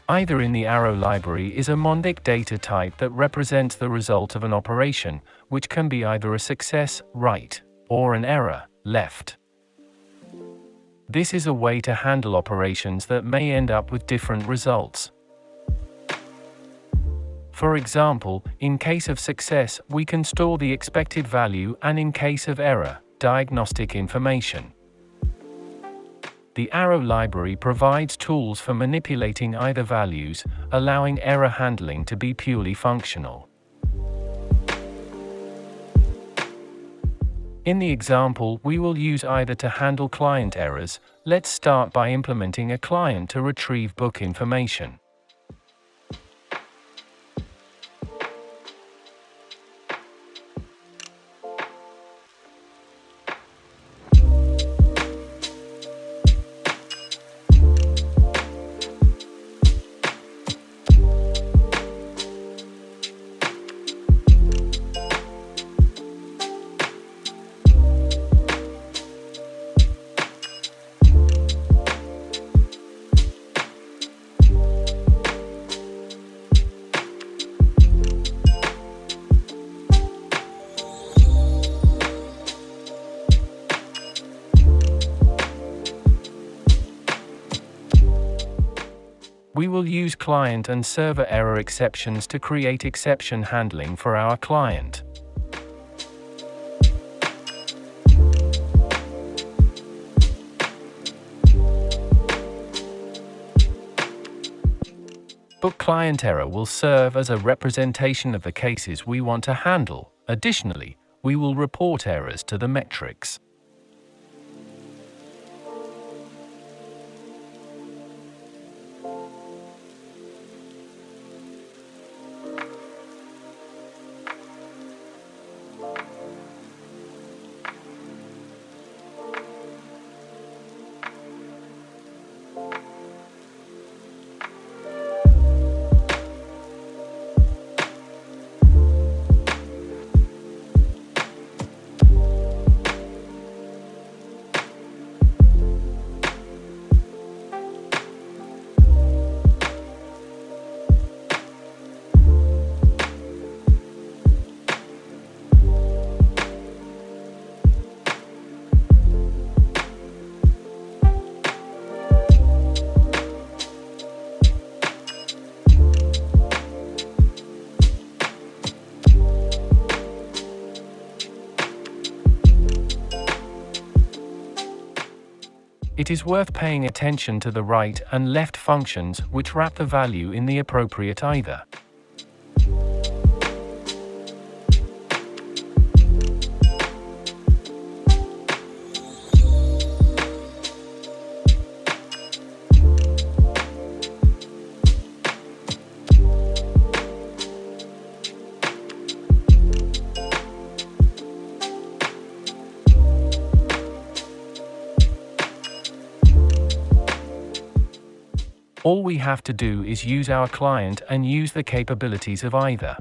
Either in the arrow library is a mnemonic data type that represents the result of an operation, which can be either a success, right, or an error, left. This is a way to handle operations that may end up with different results. For example, in case of success, we can store the expected value, and in case of error, diagnostic information. The arrow library provides tools for manipulating either values, allowing error handling to be purely functional. In the example, we will use either to handle client errors. Let's start by implementing a client to retrieve book information. We will use client and server error exceptions to create exception handling for our client. Book client error will serve as a representation of the cases we want to handle. Additionally, we will report errors to the metrics. It is worth paying attention to the right and left functions, which wrap the value in the appropriate either. All we have to do is use our client and use the capabilities of either.